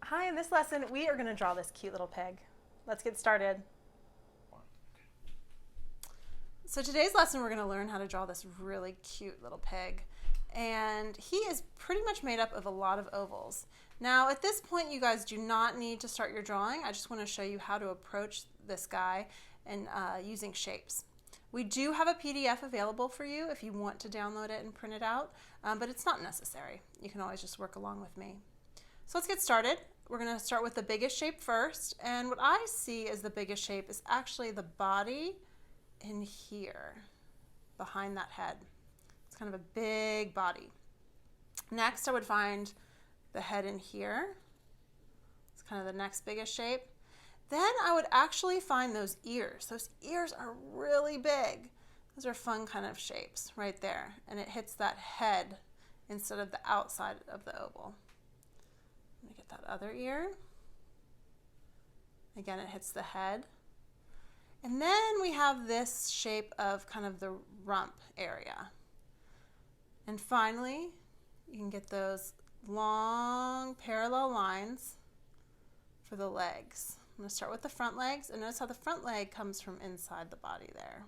Hi, in this lesson, we are going to draw this cute little pig. Let's get started. So today's lesson, we're going to learn how to draw this really cute little pig. And he is pretty much made up of a lot of ovals. Now, at this point, you guys do not need to start your drawing. I just want to show you how to approach this guy and using shapes. We do have a PDF available for you if you want to download it and print it out, but it's not necessary. You can always just work along with me. So let's get started. We're going to start with the biggest shape first, and what I see as the biggest shape is actually the body in here, behind that head. It's kind of a big body. Next, I would find the head in here. It's kind of the next biggest shape. Then I would actually find those ears. Those ears are really big. Those are fun kind of shapes right there, and it hits that head instead of the outside of the oval. Let me get that other ear. Again, it hits the head. And then we have this shape of kind of the rump area. And finally, you can get those long parallel lines for the legs. I'm going to start with the front legs, and notice how the front leg comes from inside the body there.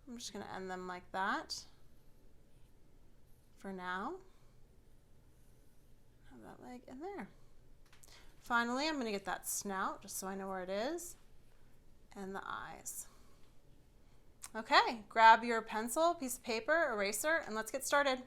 I'm just going to end them like that for now. Have that leg in there. Finally, I'm going to get that snout, just so I know where it is, and the eyes. Okay, grab your pencil, piece of paper, eraser, and let's get started.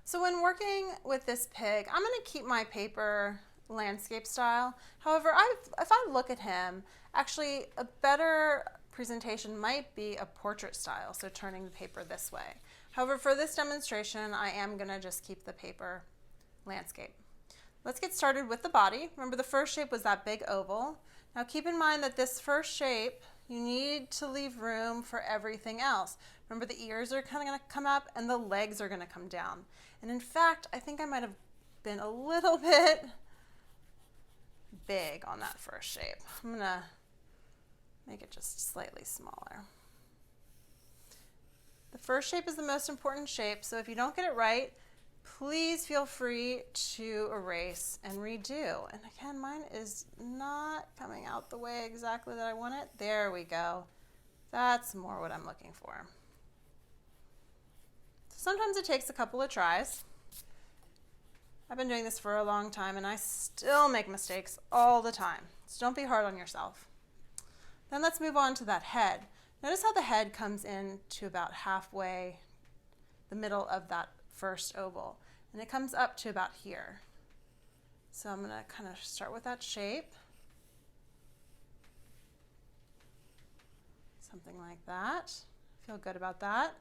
So when working with this pig, I'm going to keep my paper landscape style. However, if I look at him, actually a better presentation might be a portrait style, so turning the paper this way. However, for this demonstration, I am going to just keep the paper landscape. Let's get started with the body. Remember, the first shape was that big oval. Now keep in mind that this first shape, you need to leave room for everything else. Remember, the ears are kind of going to come up and the legs are going to come down. And in fact, I think I might have been a little bit big on that first shape. I'm going to make it just slightly smaller. The first shape is the most important shape, so if you don't get it right, please feel free to erase and redo. And again, mine is not coming out the way exactly that I want it. There we go. That's more what I'm looking for. So sometimes it takes a couple of tries. I've been doing this for a long time and I still make mistakes all the time. So don't be hard on yourself. Then let's move on to that head. Notice how the head comes in to about halfway, the middle of that first oval, and it comes up to about here. So I'm going to kind of start with that shape. Something like that. Feel good about that.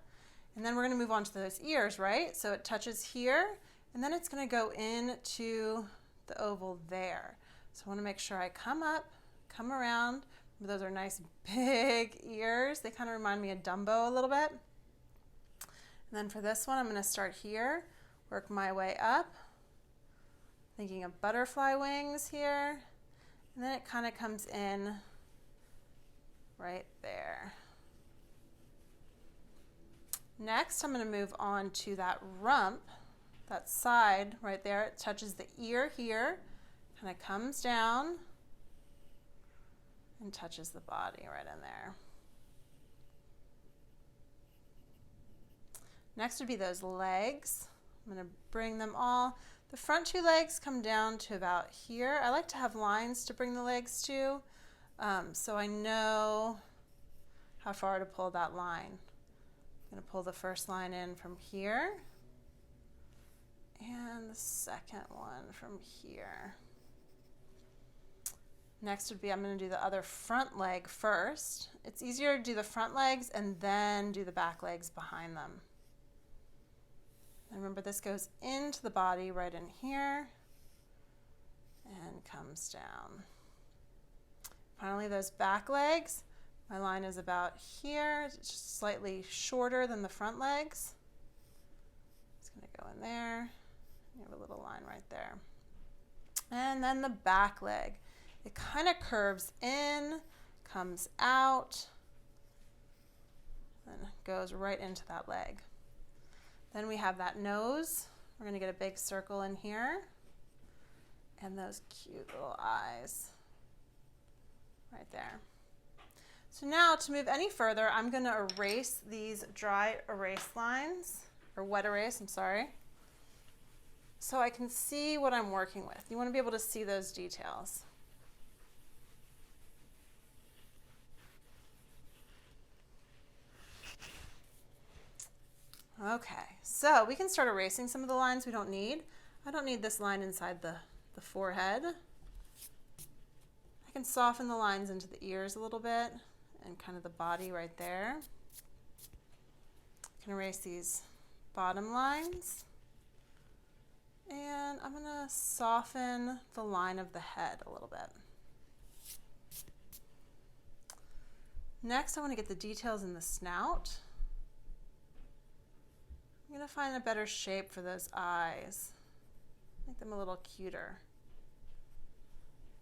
And then we're going to move on to those ears, right? So it touches here, and then it's going to go into the oval there. So I want to make sure I come up, come around. Those are nice big ears. They kind of remind me of Dumbo a little bit. And then for this one, I'm going to start here, work my way up, thinking of butterfly wings here, and then it kind of comes in right there. Next, I'm going to move on to that rump, that side right there. It touches the ear here, kind of comes down, and touches the body right in there. Next would be those legs. I'm going to bring them all. The front two legs come down to about here. I like to have lines to bring the legs to, so I know how far to pull that line. I'm going to pull the first line in from here, and the second one from here. Next would be, I'm going to do the other front leg first. It's easier to do the front legs and then do the back legs behind them. And remember, this goes into the body right in here and comes down. Finally, those back legs, my line is about here. It's just slightly shorter than the front legs. It's going to go in there. You have a little line right there. And then the back leg. It kind of curves in, comes out, and goes right into that leg. Then we have that nose We're going to get a big circle in here and those cute little eyes right there. So now to move any further, I'm going to erase these dry erase lines, or wet erase, I'm sorry, so I can see what I'm working with. You want to be able to see those details. Okay, so we can start erasing some of the lines we don't need. I don't need this line inside the forehead. I can soften the lines into the ears a little bit and kind of the body right there. I can erase these bottom lines. And I'm going to soften the line of the head a little bit. Next, I want to get the details in the snout. I'm going to find a better shape for those eyes. Make them a little cuter.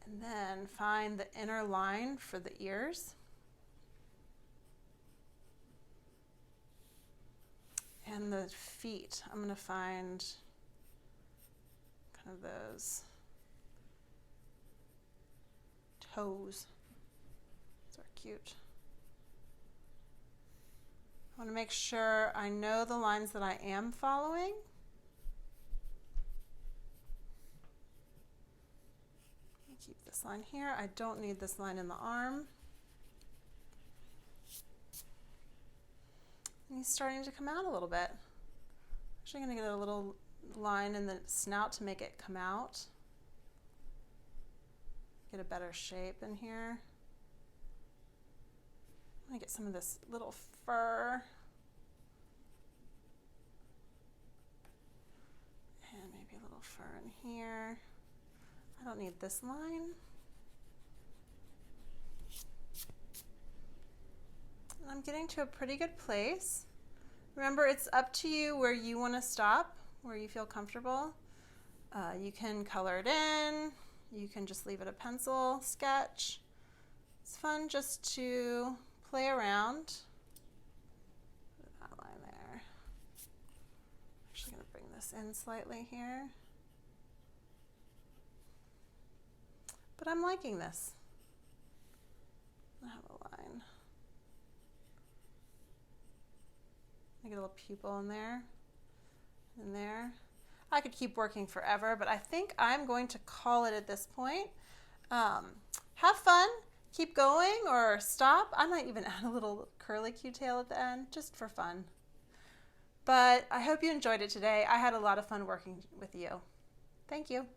And then find the inner line for the ears. And the feet. I'm going to find kind of those toes. Those are cute. I want to make sure I know the lines that I am following. Keep this line here. I don't need this line in the arm. And he's starting to come out a little bit. Actually going to get a little line in the snout to make it come out. Get a better shape in here. I'm going to get some of this little fur. And maybe a little fur in here. I don't need this line. And I'm getting to a pretty good place. Remember, it's up to you where you want to stop, where you feel comfortable. You can color it in. You can just leave it a pencil sketch. It's fun just to play around. Put that line there. Actually going to bring this in slightly here. But I'm liking this. I have a line. I get a little pupil in there, and there. I could keep working forever, but I think I'm going to call it at this point. Have fun, keep going, or stop. I might even add a little curly Q-tail at the end, just for fun. But I hope you enjoyed it today. I had a lot of fun working with you. Thank you.